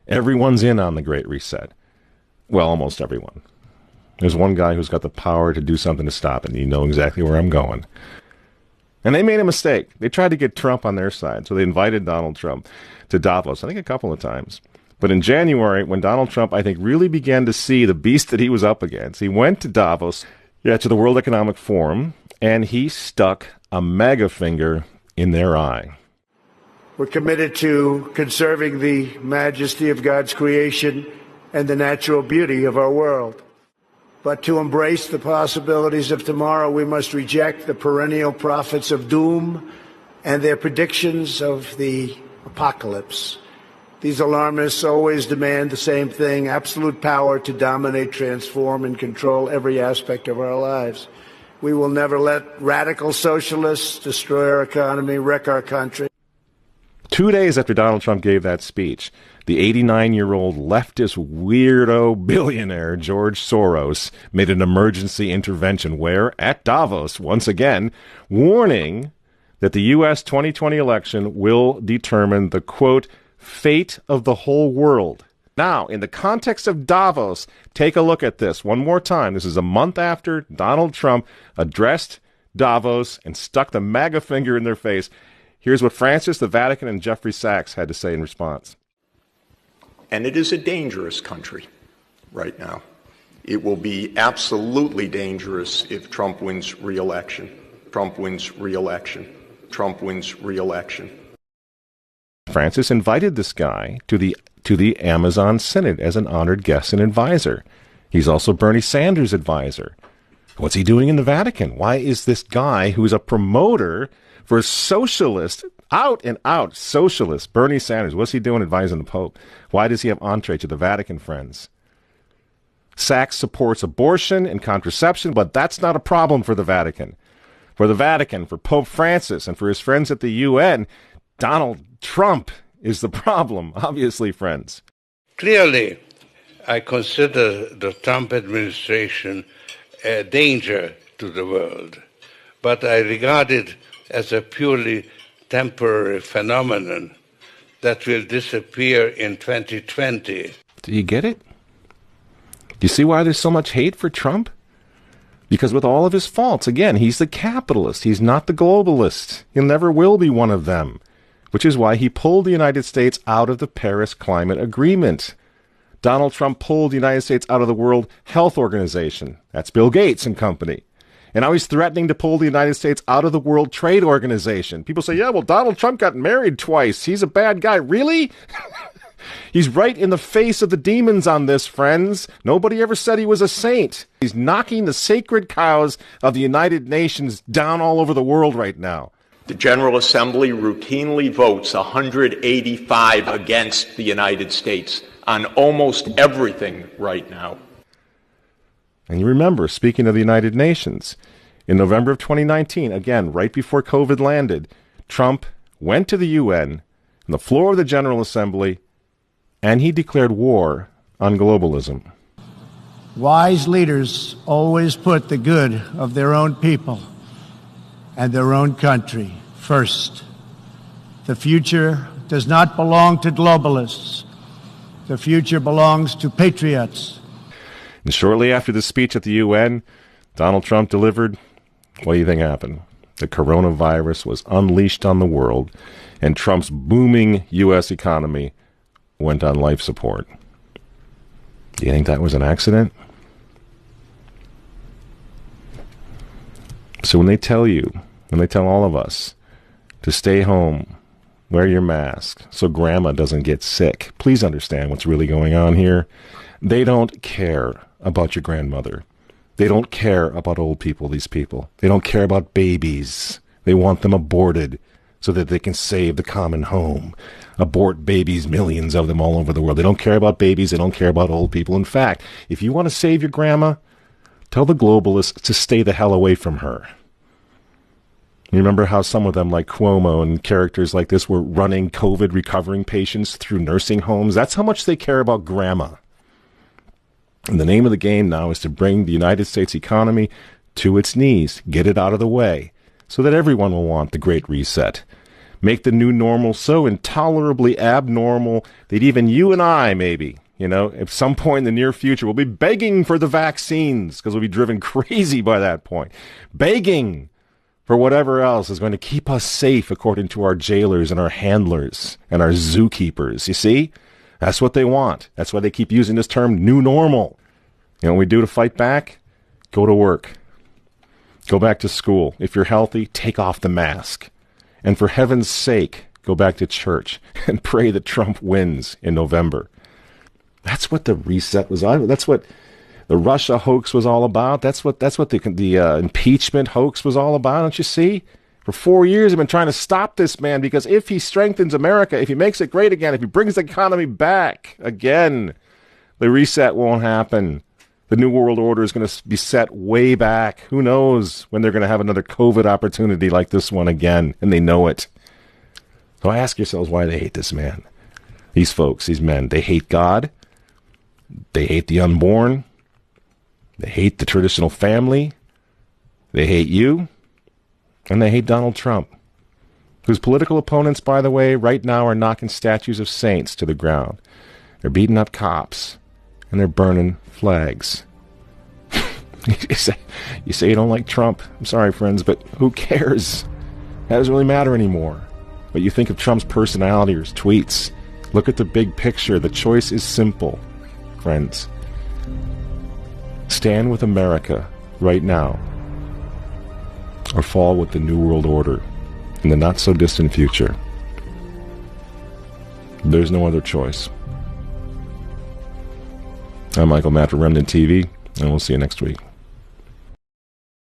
Everyone's in on the Great Reset. Well, almost everyone. There's one guy who's got the power to do something to stop it, and you know exactly where I'm going. And they made a mistake. They tried to get Trump on their side, so they invited Donald Trump to Davos, I think a couple of times. But in January, when Donald Trump, I think, really began to see the beast that he was up against, he went to Davos, to the World Economic Forum, and he stuck a mega finger in their eye. We're committed to conserving the majesty of God's creation and the natural beauty of our world. But to embrace the possibilities of tomorrow, we must reject the perennial prophets of doom and their predictions of the apocalypse. These alarmists always demand the same thing: absolute power to dominate, transform, and control every aspect of our lives. We will never let radical socialists destroy our economy, wreck our country. 2 days after Donald Trump gave that speech, the 89-year-old leftist weirdo billionaire George Soros made an emergency intervention where, at Davos, once again, warning that the U.S. 2020 election will determine the, quote, fate of the whole world. Now, in the context of Davos, take a look at this one more time. This is a month after Donald Trump addressed Davos and stuck the MAGA finger in their face. Here's what Francis, the Vatican, and Jeffrey Sachs had to say in response. And it is a dangerous country right now. It will be absolutely dangerous if Trump wins re-election. Trump wins re-election. Trump wins re-election. Francis invited this guy to the Amazon Synod as an honored guest and advisor. He's also Bernie Sanders' advisor. What's he doing in the Vatican? Why is this guy who's a promoter for socialist, out and out socialist, Bernie Sanders, what's he doing advising the Pope? Why does he have entree to the Vatican, friends? Sachs supports abortion and contraception, but that's not a problem for the Vatican. For the Vatican, for Pope Francis, and for his friends at the UN, Donald Trump is the problem, obviously, friends. Clearly, I consider the Trump administration a danger to the world, but I regard it as a purely temporary phenomenon that will disappear in 2020. Do you get it? Do you see why there's so much hate for Trump? Because with all of his faults, again, he's the capitalist. He's not the globalist. He never will be one of them, which is why he pulled the United States out of the Paris Climate Agreement. Donald Trump pulled the United States out of the World Health Organization. That's Bill Gates and company. And now he's threatening to pull the United States out of the World Trade Organization. People say, yeah, well, Donald Trump got married twice. He's a bad guy. Really? He's right in the face of the demons on this, friends. Nobody ever said he was a saint. He's knocking the sacred cows of the United Nations down all over the world right now. The General Assembly routinely votes 185 against the United States on almost everything right now. And you remember, speaking of the United Nations, in November of 2019, again, right before COVID landed, Trump went to the UN on the floor of the General Assembly, and he declared war on globalism. Wise leaders always put the good of their own people and their own country first. The future does not belong to globalists. The future belongs to patriots. And shortly after the speech at the UN, Donald Trump delivered, what do you think happened? The coronavirus was unleashed on the world, and Trump's booming U.S. economy went on life support. Do you think that was an accident? So when they tell all of us to stay home, wear your mask so grandma doesn't get sick, please understand what's really going on here. They don't care about your grandmother. They don't care about old people, these people. They don't care about babies. They want them aborted so that they can save the common home. Abort babies, millions of them all over the world. They don't care about babies. They don't care about old people. In fact, if you want to save your grandma, tell the globalists to stay the hell away from her. You remember how some of them, like Cuomo and characters like this, were running COVID recovering patients through nursing homes? That's how much they care about grandma. And the name of the game now is to bring the United States economy to its knees, get it out of the way, so that everyone will want the Great Reset. Make the new normal so intolerably abnormal that even you and I, maybe, at some point in the near future, will be begging for the vaccines because we'll be driven crazy by that point. Begging for whatever else is going to keep us safe according to our jailers and our handlers and our zookeepers. You see? That's what they want. That's why they keep using this term, new normal. What we do to fight back? Go to work. Go back to school. If you're healthy, take off the mask. And for heaven's sake, go back to church and pray that Trump wins in November. That's what the reset was all. That's what the Russia hoax was all about. That's what the impeachment hoax was all about. Don't you see? For 4 years, they've been trying to stop this man because if he strengthens America, if he makes it great again, if he brings the economy back again, the reset won't happen. The New World Order is going to be set way back. Who knows when they're going to have another COVID opportunity like this one again, and they know it. So ask yourselves why they hate this man. These folks, these men, they hate God. They hate the unborn. They hate the traditional family. They hate you. And they hate Donald Trump, whose political opponents, by the way, right now are knocking statues of saints to the ground. They're beating up cops, and they're burning flags. You say you don't like Trump. I'm sorry, friends, but who cares? That doesn't really matter anymore. But you think of Trump's personality or his tweets. Look at the big picture. The choice is simple, friends. Stand with America right now, or fall with the New World Order in the not-so-distant future. There's no other choice. I'm Michael Matt for Remnant TV, and we'll see you next week.